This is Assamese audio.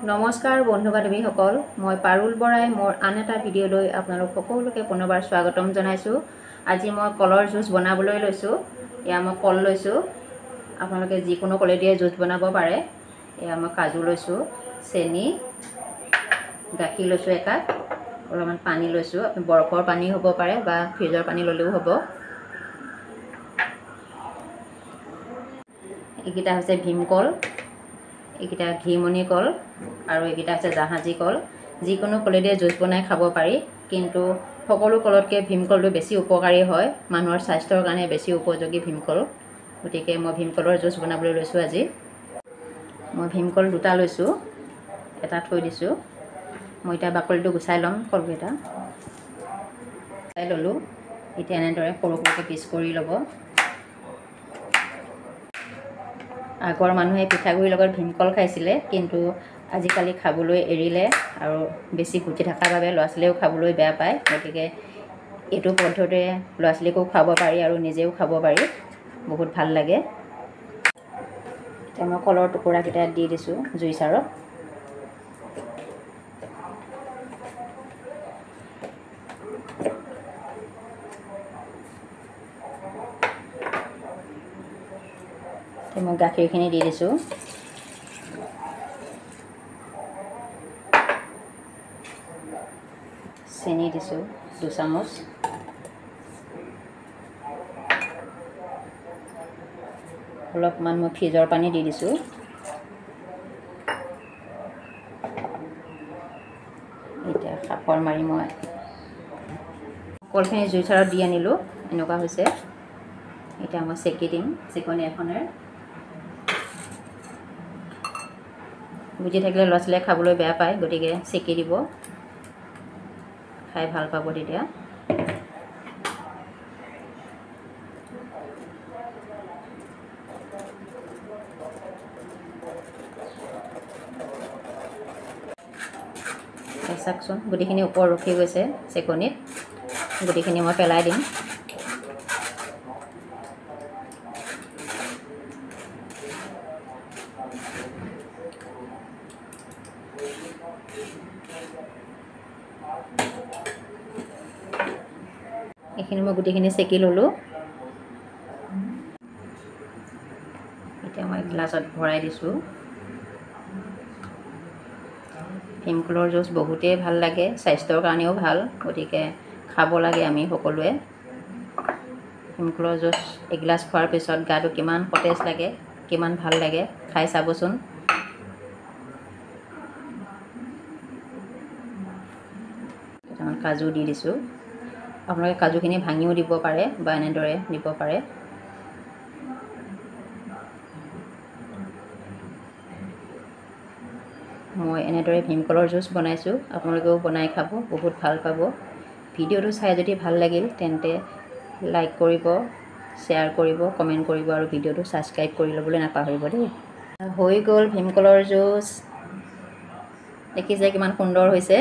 নমস্কাৰ বন্ধু বান্ধৱীসকল, মই পাৰুল বৰাই মোৰ আন এটা ভিডিঅ'লৈ আপোনালোক সকলোকে পুনৰবাৰ স্বাগতম জনাইছোঁ। আজি মই কলৰ জুচ বনাবলৈ লৈছোঁ। এয়া মই কল লৈছোঁ, আপোনালোকে যিকোনো কলেদিয়ে জুচ বনাব পাৰে। এয়া মই কাজু লৈছোঁ, চেনি, গাখীৰ লৈছোঁ একাপ, অলপমান পানী লৈছোঁ। আপুনি বৰফৰ পানী হ'ব পাৰে বা ফ্ৰিজৰ পানী ল'লেও হ'ব। এইকেইটা হৈছে ভীমকল, এইকেইটা ঘিমনি কল আৰু এইকেইটা আছে জাহাজী কল। যিকোনো কলেদিয়ে জুচ বনাই খাব পাৰি, কিন্তু সকলো কলতকৈ ভীমকলটো বেছি উপকাৰী হয়, মানুহৰ স্বাস্থ্যৰ কাৰণে বেছি উপযোগী ভীমকল। গতিকে মই ভীমকলৰ জুচ বনাবলৈ লৈছোঁ আজি। মই ভীমকল দুটা লৈছোঁ, এটা থৈ দিছোঁ। মই এতিয়া বাকলিটো গুচাই ল'ম। কলকেইটা গুচাই ল'লোঁ। এতিয়া এনেদৰে সৰু সৰুকৈ পিচ কৰি ল'ব। আগৰ মানুহে পিঠাগুড়িৰ লগত ভীমকল খাইছিলে, কিন্তু আজিকালি খাবলৈ এৰিলে আৰু বেছি গুটি থকাৰ বাবে ল'ৰা ছোৱালীয়েও খাবলৈ বেয়া পায়। গতিকে এইটো পদ্ধতিৰে ল'ৰা ছোৱালীকো খুৱাব পাৰি আৰু নিজেও খাব পাৰি, বহুত ভাল লাগে। এতিয়া মই কলৰ টুকুৰাকেইটা দি দিছোঁ জুইচাৰত। মই গাখীৰখিনি দি দিছোঁ। চেনি দিছোঁ 2 চামুচ। অলপমান মই ফ্ৰিজৰ পানী দি দিছোঁ। এতিয়া সাফৰ মাৰি মই কলখিনি জুইচাৰত দি আনিলোঁ। এনেকুৱা হৈছে। এতিয়া মই চেকি দিম চিকনি এখনেৰে। গুটি থাকিলে ল'ৰা ছোৱালীয়ে খাবলৈ বেয়া পায়, গতিকে চেকি দিব, খাই ভাল পাব তেতিয়া। চাওকচোন, গুটিখিনি ওপৰত ৰখি গৈছে চেকনিত। গুটিখিনি মই পেলাই দিম। এইখিনি মই গুটিখিনি চেকি ল'লোঁ। এতিয়া মই গ্লাছত ভৰাই দিছোঁ। ভীমকলৰ জুচ বহুতেই ভাল লাগে, স্বাস্থ্যৰ কাৰণেও ভাল, গতিকে খাব লাগে আমি সকলোৱে। ভীমকলৰ জুচ এগিলাচ খোৱাৰ পিছত গাটো কিমান সতেজ লাগে, কিমান ভাল লাগে, খাই চাবচোন। কেইটামান কাজু দি দিছোঁ। আপোনালোকে কাজুখিনি ভাঙিও দিব পাৰে বা এনেদৰে দিব পাৰে। মই এনেদৰে ভীমকলৰ জুচ বনাইছোঁ, আপোনালোকেও বনাই খাব, বহুত ভাল পাব। ভিডিঅ'টো চাই যদি ভাল লাগিল তেন্তে লাইক কৰিব, শ্বেয়াৰ কৰিব, কমেণ্ট কৰিব আৰু ভিডিঅ'টো ছাবস্ক্ৰাইব কৰি ল'বলৈ নাপাহৰিব দেই। হৈ গ'ল ভীমকলৰ জুচ, দেখিছে কিমান সুন্দৰ হৈছে।